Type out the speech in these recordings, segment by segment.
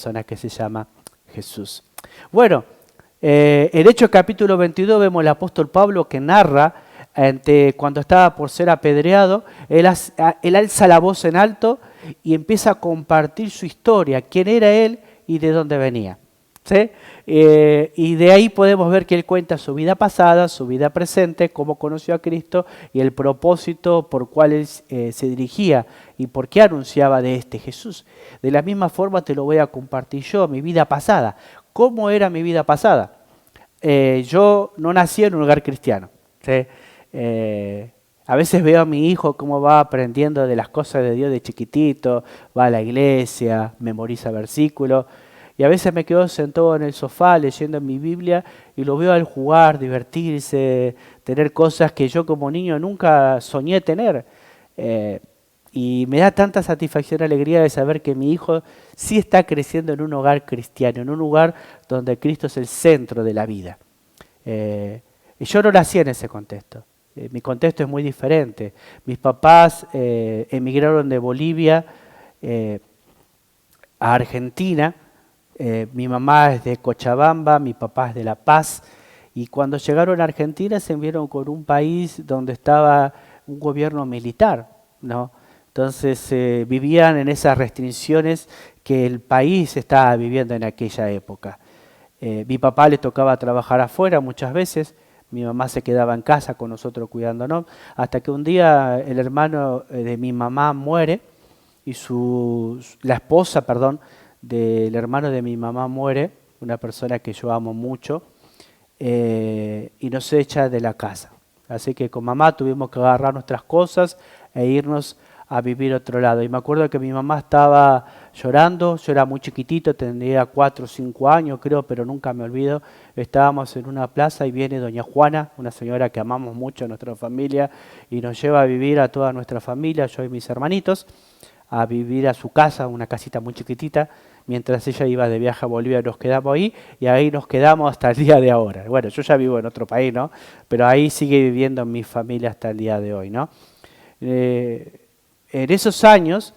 persona que se llama Jesús. Bueno, en Hechos capítulo 22 vemos al apóstol Pablo que narra cuando estaba por ser apedreado, él alza la voz en alto y empieza a compartir su historia, quién era él y de dónde venía. ¿Sí? Y de ahí podemos ver que él cuenta su vida pasada, su vida presente, cómo conoció a Cristo y el propósito por cual él se dirigía y por qué anunciaba de este Jesús. De la misma forma te lo voy a compartir yo, mi vida pasada. ¿Cómo era mi vida pasada? Yo no nací en un hogar cristiano. ¿Sí? A veces veo a mi hijo cómo va aprendiendo de las cosas de Dios de chiquitito, va a la iglesia, memoriza versículos. Y a veces me quedo sentado en el sofá leyendo mi Biblia y lo veo al jugar, divertirse, tener cosas que yo como niño nunca soñé tener. Y me da tanta satisfacción y alegría de saber que mi hijo sí está creciendo en un hogar cristiano, en un lugar donde Cristo es el centro de la vida. Y yo no nací en ese contexto. Mi contexto es muy diferente. Mis papás emigraron de Bolivia a Argentina. Mi mamá es de Cochabamba, mi papá es de La Paz, y cuando llegaron a Argentina se vieron con un país donde estaba un gobierno militar, ¿no? Entonces vivían en esas restricciones que el país estaba viviendo en aquella época. Mi papá le tocaba trabajar afuera muchas veces, mi mamá se quedaba en casa con nosotros cuidándonos, hasta que un día el hermano de mi mamá muere y la esposa, perdón, del hermano de mi mamá muere, una persona que yo amo mucho, y nos echa de la casa. Así que con mamá tuvimos que agarrar nuestras cosas e irnos a vivir a otro lado. Y me acuerdo que mi mamá estaba llorando, yo era muy chiquitito, tendría 4 o 5 años creo, pero nunca me olvido. Estábamos en una plaza y viene doña Juana, una señora que amamos mucho en nuestra familia, y nos lleva a vivir a toda nuestra familia, yo y mis hermanitos, a vivir a su casa, una casita muy chiquitita. Mientras ella iba de viaje a Bolivia nos quedamos ahí y ahí nos quedamos hasta el día de ahora. Bueno, yo ya vivo en otro país, ¿no? Pero ahí sigue viviendo mi familia hasta el día de hoy, ¿no? En esos años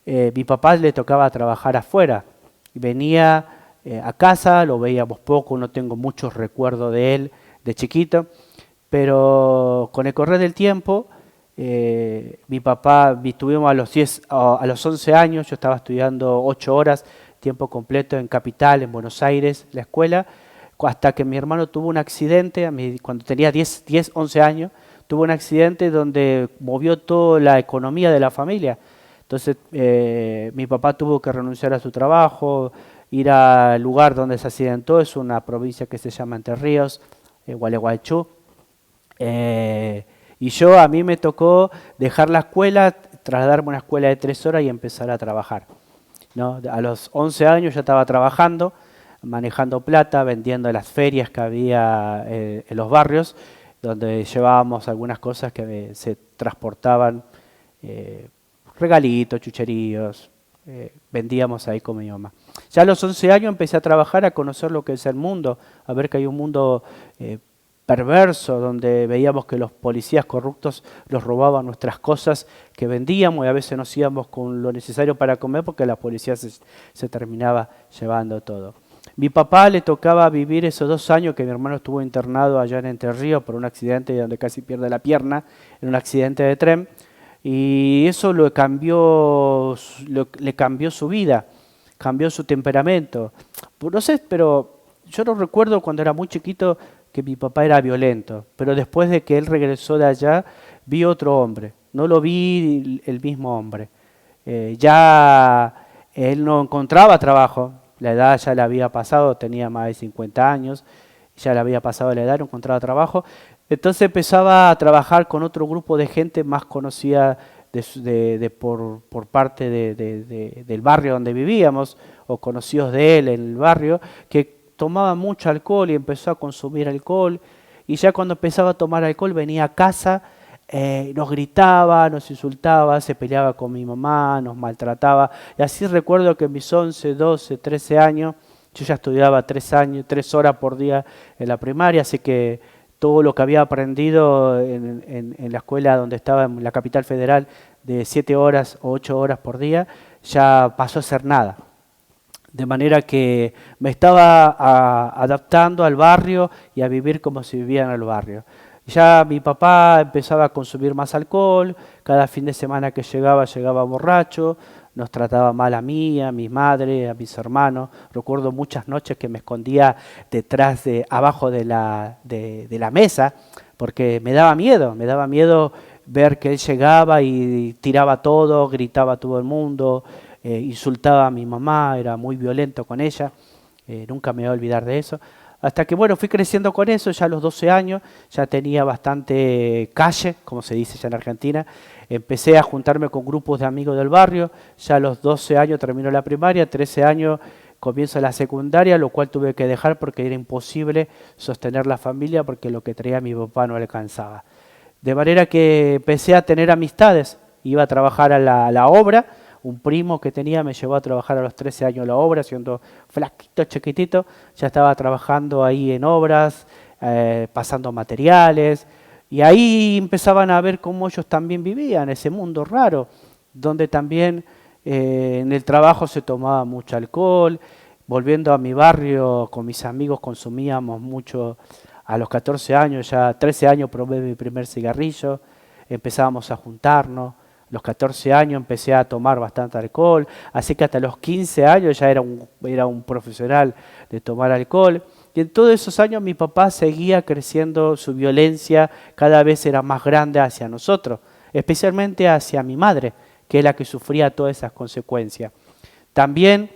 mi papá le tocaba trabajar afuera. Venía a casa, lo veíamos poco, no tengo muchos recuerdos de él de chiquito, pero con el correr del tiempo mi papá, tuvimos a los 11 años, yo estaba estudiando 8 horas, tiempo completo en Capital, en Buenos Aires, la escuela, hasta que mi hermano tuvo un accidente, cuando tenía 11 años, tuvo un accidente donde movió toda la economía de la familia. Entonces mi papá tuvo que renunciar a su trabajo, ir al lugar donde se accidentó, es una provincia que se llama Entre Ríos, Gualeguaychú. Y a mí me tocó dejar la escuela, trasladarme a una escuela de 3 horas y empezar a trabajar, ¿no? A los 11 años ya estaba trabajando, manejando plata, vendiendo en las ferias que había en los barrios, donde llevábamos algunas cosas que se transportaban, regalitos, chucheríos, vendíamos ahí con mi mamá. Ya a los 11 años empecé a trabajar, a conocer lo que es el mundo, a ver que hay un mundo perverso, donde veíamos que los policías corruptos nos robaban nuestras cosas que vendíamos y a veces nos íbamos con lo necesario para comer porque la policía se terminaba llevando todo. Mi papá le tocaba vivir esos 2 años que mi hermano estuvo internado allá en Entre Ríos por un accidente donde casi pierde la pierna, en un accidente de tren, y eso le cambió su vida, cambió su temperamento. No sé, pero yo no recuerdo cuando era muy chiquito que mi papá era violento, pero después de que él regresó de allá, vi otro hombre, no lo vi el mismo hombre. Ya él no encontraba trabajo, la edad ya le había pasado, tenía más de 50 años, ya le había pasado la edad, no encontraba trabajo, entonces empezaba a trabajar con otro grupo de gente más conocida por parte del barrio donde vivíamos, o conocidos de él en el barrio, que tomaba mucho alcohol y empezó a consumir alcohol, y ya cuando empezaba a tomar alcohol venía a casa, nos gritaba, nos insultaba, se peleaba con mi mamá, nos maltrataba, y así recuerdo que en mis 11, 12, 13 años, yo ya estudiaba 3 horas por día en la primaria, así que todo lo que había aprendido en la escuela donde estaba en la capital federal de 7 horas o 8 horas por día, ya pasó a ser nada. De manera que me estaba adaptando al barrio y a vivir como si vivía en el barrio. Ya mi papá empezaba a consumir más alcohol, cada fin de semana que llegaba borracho, nos trataba mal a mí, a mi madre, a mis hermanos. Recuerdo muchas noches que me escondía abajo de la mesa, porque me daba miedo ver que él llegaba y tiraba todo, gritaba a todo el mundo, insultaba a mi mamá, era muy violento con ella, nunca me voy a olvidar de eso. Hasta que, bueno, fui creciendo con eso, ya a los 12 años, ya tenía bastante calle, como se dice ya en Argentina. Empecé a juntarme con grupos de amigos del barrio, ya a los 12 años terminó la primaria, 13 años comienzo la secundaria, lo cual tuve que dejar porque era imposible sostener la familia porque lo que traía mi papá no alcanzaba. De manera que empecé a tener amistades, iba a trabajar a la obra. Un primo que tenía me llevó a trabajar a los 13 años en la obra, siendo flaquito, chiquitito, ya estaba trabajando ahí en obras, pasando materiales, y ahí empezaban a ver cómo ellos también vivían ese mundo raro, donde también en el trabajo se tomaba mucho alcohol. Volviendo a mi barrio con mis amigos consumíamos mucho. A los 14 años, ya 13 años probé mi primer cigarrillo, empezábamos a juntarnos. A los 14 años empecé a tomar bastante alcohol, así que hasta los 15 años ya era un profesional de tomar alcohol. Y en todos esos años mi papá seguía creciendo, su violencia cada vez era más grande hacia nosotros, especialmente hacia mi madre, que es la que sufría todas esas consecuencias. También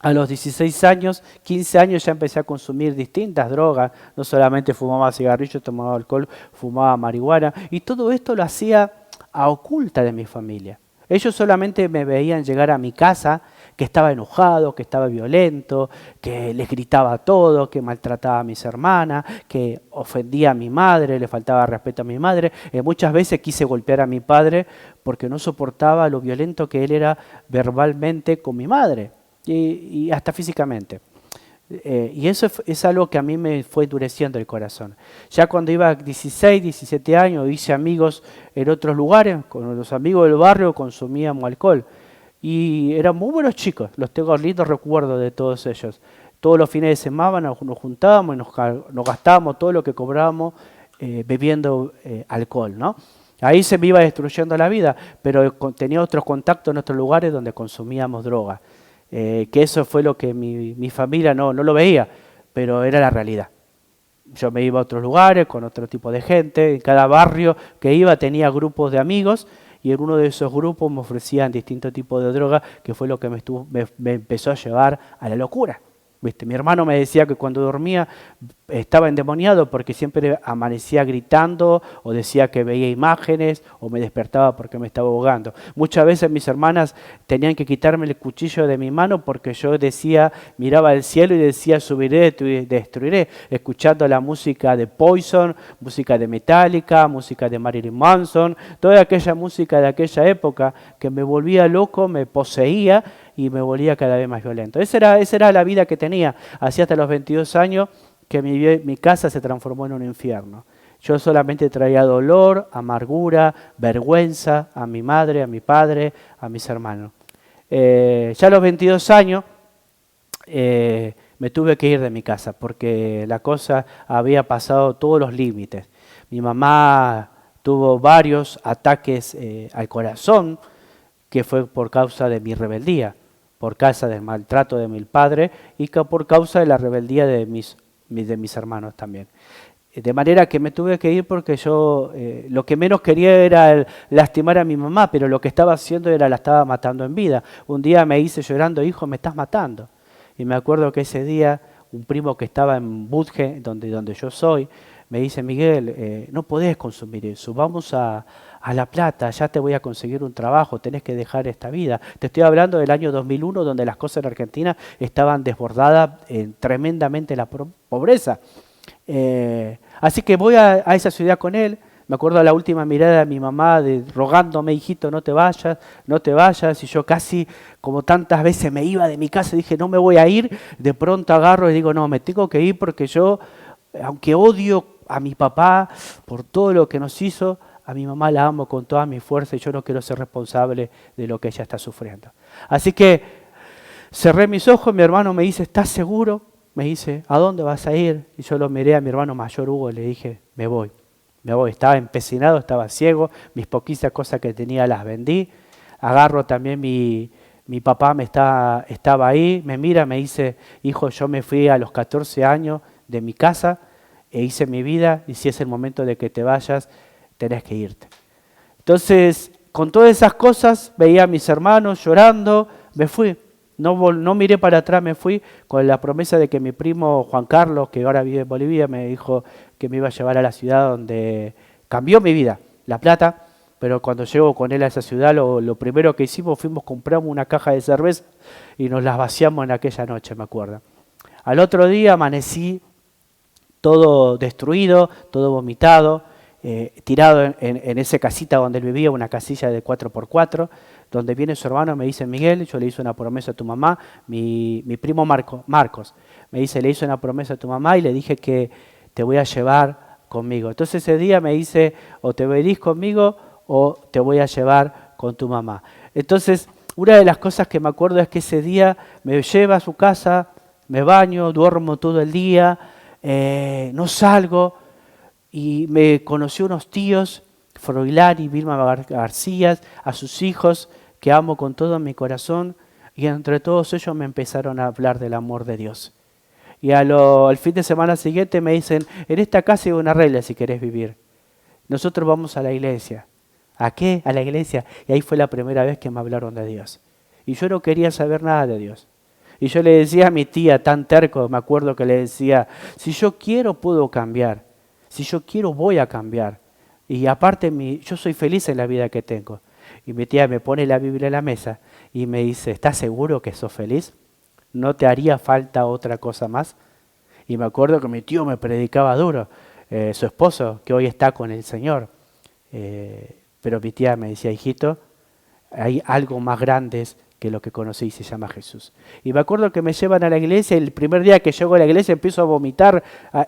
a los 16 años, 15 años ya empecé a consumir distintas drogas, no solamente fumaba cigarrillos, tomaba alcohol, fumaba marihuana, y todo esto lo hacía a oculta de mi familia. Ellos solamente me veían llegar a mi casa, que estaba enojado, que estaba violento, que les gritaba todo, que maltrataba a mis hermanas, que ofendía a mi madre, le faltaba respeto a mi madre. Muchas veces quise golpear a mi padre porque no soportaba lo violento que él era verbalmente con mi madre. Y hasta físicamente. Y eso es algo que a mí me fue endureciendo el corazón. Ya cuando iba a 16, 17 años, hice amigos en otros lugares, con los amigos del barrio consumíamos alcohol. Y eran muy buenos chicos, los tengo lindos recuerdos de todos ellos. Todos los fines de semana nos juntábamos y nos gastábamos todo lo que cobrábamos bebiendo alcohol, ¿no? Ahí se me iba destruyendo la vida, pero tenía otros contactos en otros lugares donde consumíamos droga. Que eso fue lo que mi familia no lo veía, pero era la realidad. Yo me iba a otros lugares con otro tipo de gente, en cada barrio que iba tenía grupos de amigos y en uno de esos grupos me ofrecían distintos tipos de droga, que fue lo que me empezó a llevar a la locura. ¿Viste? Mi hermano me decía que cuando dormía estaba endemoniado porque siempre amanecía gritando o decía que veía imágenes o me despertaba porque me estaba ahogando. Muchas veces mis hermanas tenían que quitarme el cuchillo de mi mano porque yo decía, miraba al cielo y decía subiré, destruiré, escuchando la música de Poison, música de Metallica, música de Marilyn Manson, toda aquella música de aquella época que me volvía loco, me poseía y me volvía cada vez más violento. Esa era la vida que tenía, así hasta los 22 años que mi casa se transformó en un infierno. Yo solamente traía dolor, amargura, vergüenza a mi madre, a mi padre, a mis hermanos. Ya a los 22 años me tuve que ir de mi casa porque la cosa había pasado todos los límites. Mi mamá tuvo varios ataques al corazón, que fue por causa de mi rebeldía, por causa del maltrato de mi padre y por causa de la rebeldía de mis hermanos también. De manera que me tuve que ir porque yo lo que menos quería era lastimar a mi mamá, pero lo que estaba haciendo la estaba matando en vida. Un día me hice llorando, hijo, me estás matando. Y me acuerdo que ese día un primo que estaba en Budge, donde yo soy, me dice, Miguel, no podés consumir eso, vamos a La Plata, ya te voy a conseguir un trabajo, tenés que dejar esta vida. Te estoy hablando del año 2001, donde las cosas en Argentina estaban desbordadas tremendamente la pobreza. Así que voy a esa ciudad con él. Me acuerdo la última mirada de mi mamá rogándome, hijito, no te vayas, no te vayas. Y yo casi, como tantas veces me iba de mi casa, dije, no me voy a ir. De pronto agarro y digo, no, me tengo que ir porque yo, aunque odio a mi papá por todo lo que nos hizo, a mi mamá la amo con toda mi fuerza y yo no quiero ser responsable de lo que ella está sufriendo. Así que Cerré mis ojos, mi hermano me dice, ¿estás seguro? Me dice, ¿a dónde vas a ir? Y yo lo miré a mi hermano mayor Hugo y le dije, me voy. Estaba empecinado, estaba ciego, mis poquitas cosas que tenía las vendí. Agarro también mi papá estaba ahí, me mira, me dice, hijo, yo me fui a los 14 años de mi casa e hice mi vida y si es el momento de que te vayas, tenés que irte. Entonces, con todas esas cosas, veía a mis hermanos llorando, me fui. No miré para atrás, me fui con la promesa de que mi primo Juan Carlos, que ahora vive en Bolivia, me dijo que me iba a llevar a la ciudad donde cambió mi vida, La Plata. Pero cuando llego con él a esa ciudad, lo primero que hicimos compramos una caja de cerveza y nos las vaciamos en aquella noche, me acuerdo. Al otro día amanecí todo destruido, todo vomitado, tirado en esa casita donde él vivía, una casilla de 4x4, donde viene su hermano, me dice, Miguel, yo le hice una promesa a tu mamá, mi primo Marcos, me dice, le hice una promesa a tu mamá y le dije que te voy a llevar conmigo. Entonces ese día me dice, o te venís conmigo o te voy a llevar con tu mamá. Entonces, una de las cosas que me acuerdo es que ese día me lleva a su casa, me baño, duermo todo el día, no salgo, y me conoció unos tíos, Froilán y Vilma García, a sus hijos, que amo con todo mi corazón, y entre todos ellos me empezaron a hablar del amor de Dios. Y al fin de semana siguiente me dicen, en esta casa hay una regla si querés vivir. Nosotros vamos a la iglesia. ¿A qué? A la iglesia. Y ahí fue la primera vez que me hablaron de Dios. Y yo no quería saber nada de Dios. Y yo le decía a mi tía, tan terco, me acuerdo que le decía, si yo quiero puedo cambiar. Si yo quiero voy a cambiar. Y aparte yo soy feliz en la vida que tengo. Y mi tía me pone la Biblia en la mesa y me dice, ¿estás seguro que sos feliz? ¿No te haría falta otra cosa más? Y me acuerdo que mi tío me predicaba duro, su esposo, que hoy está con el Señor. Pero mi tía me decía, hijito, hay algo más grande que lo que conocí y se llama Jesús. Y me acuerdo que me llevan a la iglesia y el primer día que llego a la iglesia empiezo a vomitar,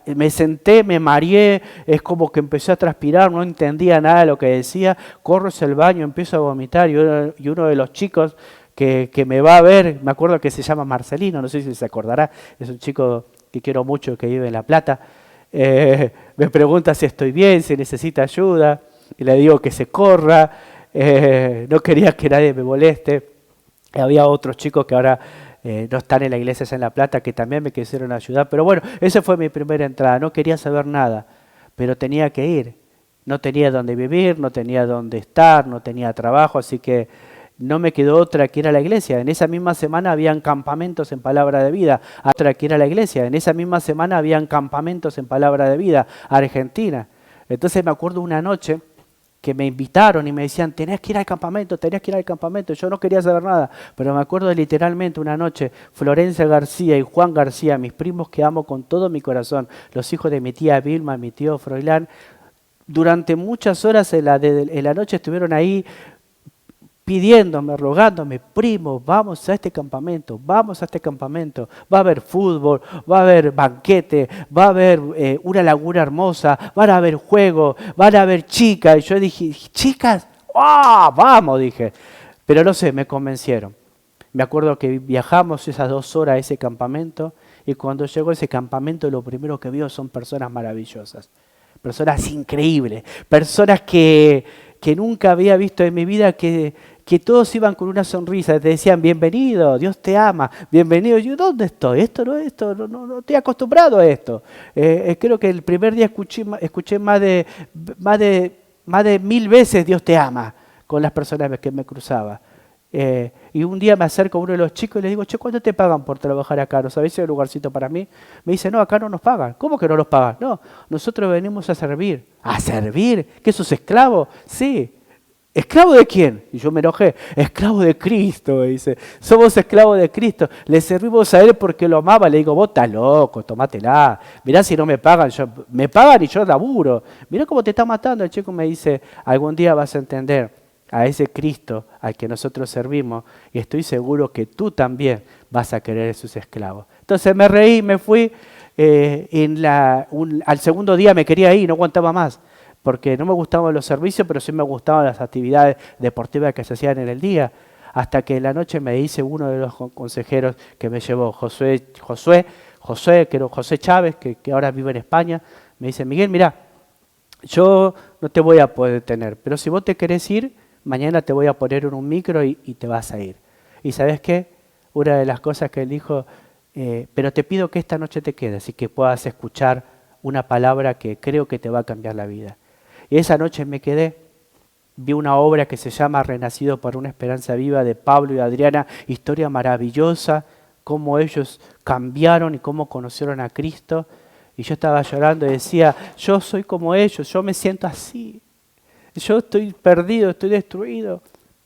me senté, me mareé, es como que empecé a transpirar, no entendía nada de lo que decía, corro hacia el baño, empiezo a vomitar y uno de los chicos que me va a ver, me acuerdo que se llama Marcelino, no sé si se acordará, es un chico que quiero mucho que vive en La Plata, me pregunta si estoy bien, si necesita ayuda, y le digo que se corra, no quería que nadie me moleste. Había otros chicos que ahora no están en la iglesia allá en La Plata que también me quisieron ayudar, pero bueno, esa fue mi primera entrada, no quería saber nada, pero tenía que ir, no tenía dónde vivir, no tenía dónde estar, no tenía trabajo, así que no me quedó otra que ir a la iglesia. En esa misma semana habían campamentos en Palabra de Vida, otra que ir a la iglesia. En esa misma semana habían campamentos en Palabra de Vida, Argentina. Entonces me acuerdo una noche que me invitaron y me decían, tenés que ir al campamento, tenés que ir al campamento. Yo no quería saber nada, pero me acuerdo literalmente una noche, Florencia García y Juan García, mis primos que amo con todo mi corazón, los hijos de mi tía Vilma, mi tío Froilán, durante muchas horas en la noche estuvieron ahí pidiéndome, rogándome, primo, vamos a este campamento, va a haber fútbol, va a haber banquete, va a haber una laguna hermosa, van a haber juegos, van a haber chicas. Y yo dije, ¿chicas? ¡Ah! ¡Vamos! Dije. Pero no sé, me convencieron. Me acuerdo que viajamos esas 2 horas a ese campamento y cuando llegó a ese campamento lo primero que vio son personas maravillosas, personas increíbles, personas que nunca había visto en mi vida, que todos iban con una sonrisa, te decían, bienvenido, Dios te ama, bienvenido. Yo, ¿dónde estoy? No estoy acostumbrado a esto. Creo que el primer día escuché más de 1000 veces Dios te ama con las personas que me cruzaba. Y un día me acerco a uno de los chicos y le digo, che, ¿cuánto te pagan por trabajar acá? ¿No sabés si hay un lugarcito para mí? Me dice, no, acá no nos pagan. ¿Cómo que no nos pagan? No, nosotros venimos a servir. ¿A servir? ¿Qué sos esclavo? Sí. ¿Esclavo de quién? Y yo me enojé. Esclavo de Cristo, me dice. Somos esclavos de Cristo. Le servimos a Él porque lo amaba. Le digo, vos estás loco, tomátela. Mirá si no me pagan. Me pagan y yo laburo. Mirá cómo te está matando. El chico me dice, algún día vas a entender a ese Cristo al que nosotros servimos y estoy seguro que tú también vas a querer sus esclavos. Entonces me reí, me fui. Al segundo día me quería ir, no aguantaba más. Porque no me gustaban los servicios, pero sí me gustaban las actividades deportivas que se hacían en el día. Hasta que en la noche me dice uno de los consejeros que me llevó, José Chávez, que ahora vive en España, me dice, Miguel, mira, yo no te voy a poder tener, pero si vos te querés ir, mañana te voy a poner en un micro y te vas a ir. ¿Y sabes qué? Una de las cosas que él dijo, pero te pido que esta noche te quedes y que puedas escuchar una palabra que creo que te va a cambiar la vida. Y esa noche me quedé, vi una obra que se llama Renacido por una Esperanza Viva de Pablo y Adriana, historia maravillosa, cómo ellos cambiaron y cómo conocieron a Cristo. Y yo estaba llorando y decía, yo soy como ellos, yo me siento así. Yo estoy perdido, estoy destruido,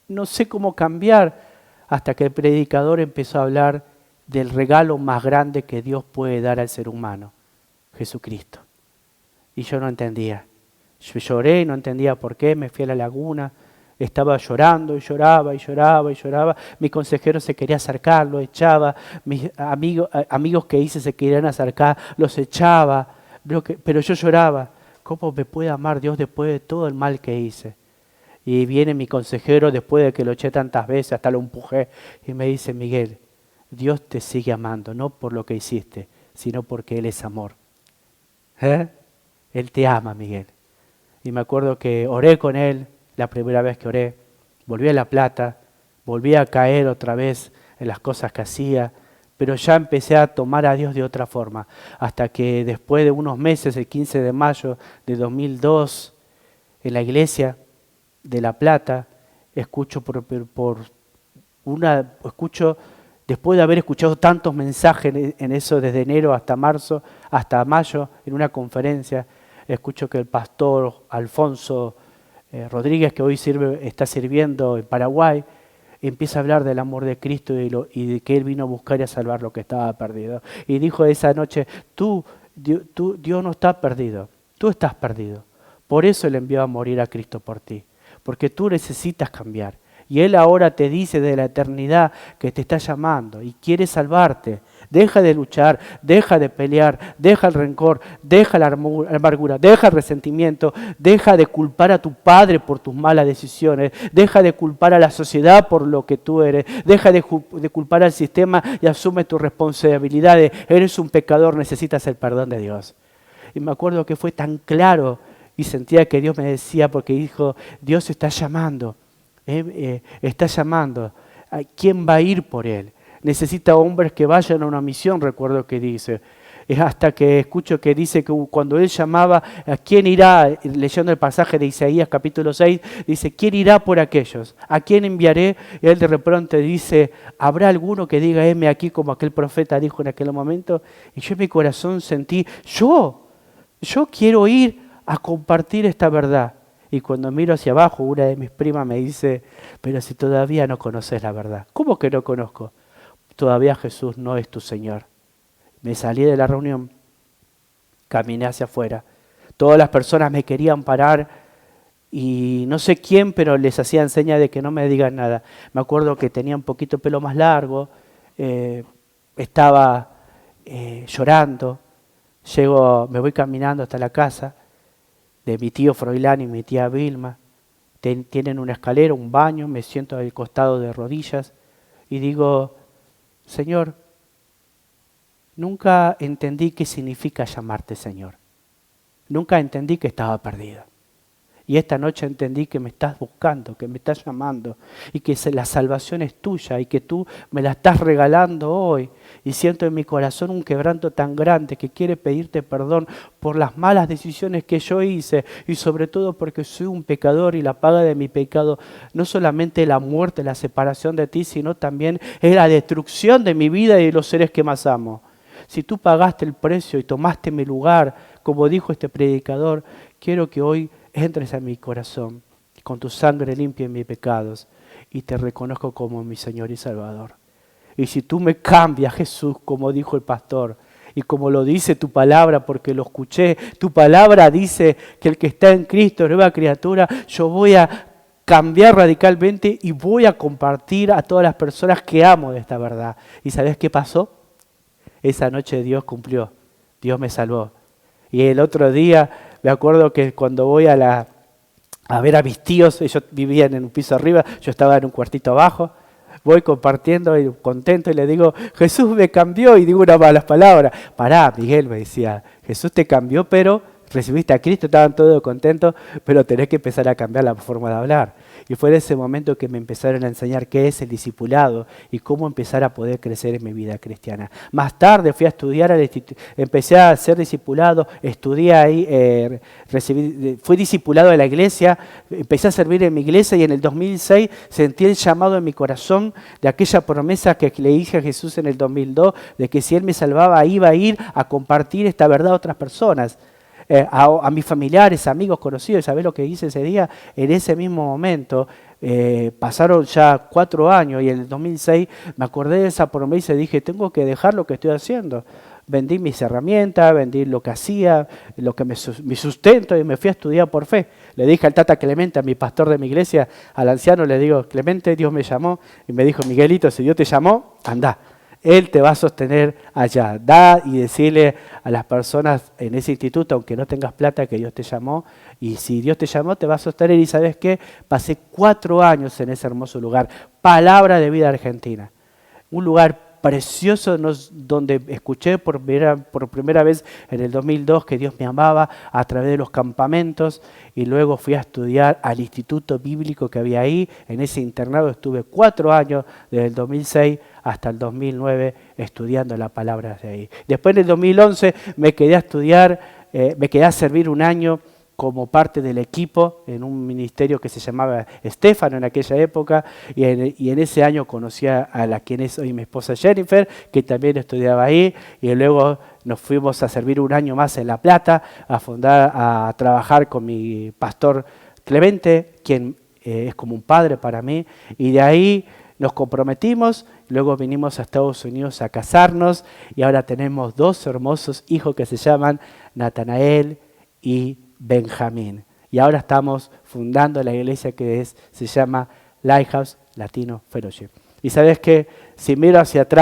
no sé cómo cambiar. Hasta que el predicador empezó a hablar del regalo más grande que Dios puede dar al ser humano, Jesucristo. Y yo no entendía. Yo lloré y no entendía por qué, me fui a la laguna, estaba llorando y lloraba y lloraba y lloraba. Mi consejero se quería acercar, lo echaba. Mis amigos que hice se querían acercar, los echaba. Pero yo lloraba. ¿Cómo me puede amar Dios después de todo el mal que hice? Y viene mi consejero después de que lo eché tantas veces, hasta lo empujé, y me dice, Miguel, Dios te sigue amando, no por lo que hiciste, sino porque Él es amor. Él te ama, Miguel. Y me acuerdo que oré con él, la primera vez que oré, volví a La Plata, volví a caer otra vez en las cosas que hacía, pero ya empecé a tomar a Dios de otra forma, hasta que después de unos meses, el 15 de mayo de 2002, en la iglesia de La Plata, escucho después de haber escuchado tantos mensajes en eso desde enero hasta marzo, hasta mayo, en una conferencia, escucho que el pastor Alfonso Rodríguez, que hoy está sirviendo en Paraguay, empieza a hablar del amor de Cristo y de que Él vino a buscar y a salvar lo que estaba perdido. Y dijo esa noche, Dios no está perdido, tú estás perdido. Por eso Él envió a morir a Cristo por ti, porque tú necesitas cambiar. Y Él ahora te dice de la eternidad que te está llamando y quiere salvarte. Deja de luchar, deja de pelear, deja el rencor, deja la amargura, deja el resentimiento, deja de culpar a tu padre por tus malas decisiones, deja de culpar a la sociedad por lo que tú eres, deja de culpar al sistema y asume tus responsabilidades. Eres un pecador, necesitas el perdón de Dios. Y me acuerdo que fue tan claro y sentía que Dios me decía, porque dijo, Dios está llamando. Está llamando. ¿Quién va a ir por Él? Necesita hombres que vayan a una misión, recuerdo que dice. Es hasta que escucho que dice que cuando Él llamaba, ¿a quién irá? Leyendo el pasaje de Isaías capítulo 6, dice, ¿quién irá por aquellos? ¿A quién enviaré? Y Él de repente dice, ¿habrá alguno que diga, heme aquí, como aquel profeta dijo en aquel momento? Y yo en mi corazón sentí, yo quiero ir a compartir esta verdad. Y cuando miro hacia abajo, una de mis primas me dice, pero si todavía no conoces la verdad. ¿Cómo que no conozco? Todavía Jesús no es tu Señor. Me salí de la reunión, caminé hacia afuera. Todas las personas me querían parar y no sé quién, pero les hacían señas de que no me digan nada. Me acuerdo que tenía un poquito de pelo más largo, estaba llorando. Me voy caminando hasta la casa de mi tío Froilán y mi tía Vilma. Tienen una escalera, un baño, me siento al costado de rodillas y digo, Señor, nunca entendí qué significa llamarte Señor. Nunca entendí que estaba perdido. Y esta noche entendí que me estás buscando, que me estás llamando y que la salvación es tuya y que tú me la estás regalando hoy. Y siento en mi corazón un quebranto tan grande que quiere pedirte perdón por las malas decisiones que yo hice y sobre todo porque soy un pecador y la paga de mi pecado no solamente la muerte, la separación de ti, sino también es la destrucción de mi vida y de los seres que más amo. Si tú pagaste el precio y tomaste mi lugar, como dijo este predicador, quiero que hoy entres a mi corazón con tu sangre limpia en mis pecados y te reconozco como mi Señor y Salvador. Y si tú me cambias, Jesús, como dijo el pastor, y como lo dice tu palabra, porque lo escuché, tu palabra dice que el que está en Cristo, nueva criatura, yo voy a cambiar radicalmente y voy a compartir a todas las personas que amo de esta verdad. ¿Y sabes qué pasó? Esa noche Dios cumplió, Dios me salvó. Y el otro día me acuerdo que cuando voy a ver a mis tíos, ellos vivían en un piso arriba, yo estaba en un cuartito abajo, Voy compartiendo y contento y le digo, Jesús me cambió, y digo unas malas palabras. Pará, Miguel, me decía, Jesús te cambió, pero recibiste a Cristo, estaban todos contentos, pero tenés que empezar a cambiar la forma de hablar. Y fue en ese momento que me empezaron a enseñar qué es el discipulado y cómo empezar a poder crecer en mi vida cristiana. Más tarde fui a estudiar, empecé a ser discipulado, estudié ahí, fui discipulado en la iglesia, empecé a servir en mi iglesia y en el 2006 sentí el llamado en mi corazón de aquella promesa que le dije a Jesús en el 2002, de que si Él me salvaba iba a ir a compartir esta verdad a otras personas. A mis familiares, amigos, conocidos. ¿Sabés lo que hice ese día? En ese mismo momento, pasaron ya 4 años y en el 2006 me acordé de esa promesa y dije, tengo que dejar lo que estoy haciendo. Vendí mis herramientas, vendí lo que hacía, lo que mi sustento, y me fui a estudiar por fe. Le dije al Tata Clemente, a mi pastor de mi iglesia, al anciano, le digo, Clemente, Dios me llamó, y me dijo, Miguelito, si Dios te llamó, anda. Él te va a sostener allá. Da y decirle a las personas en ese instituto, aunque no tengas plata, que Dios te llamó. Y si Dios te llamó, te va a sostener. Y ¿sabes qué? Pasé 4 años en ese hermoso lugar. Palabra de Vida Argentina. Un lugar precioso donde escuché por primera vez en el 2002 que Dios me amaba a través de los campamentos, y luego fui a estudiar al instituto bíblico que había ahí. En ese internado estuve 4 años, desde el 2006 hasta el 2009, estudiando la palabra de ahí. Después en el 2011 me quedé a estudiar, me quedé a servir 1 año como parte del equipo en un ministerio que se llamaba Estefano en aquella época, y en ese año conocí a la quien es hoy mi esposa Jennifer, que también estudiaba ahí, y luego nos fuimos a servir 1 año más en La Plata, a trabajar con mi pastor Clemente, quien es como un padre para mí, y de ahí nos comprometimos, luego vinimos a Estados Unidos a casarnos, y ahora tenemos 2 hermosos hijos que se llaman Natanael y Benjamín. Y ahora estamos fundando la iglesia que se llama Lighthouse Latino Fellowship. Y sabes que si miro hacia atrás,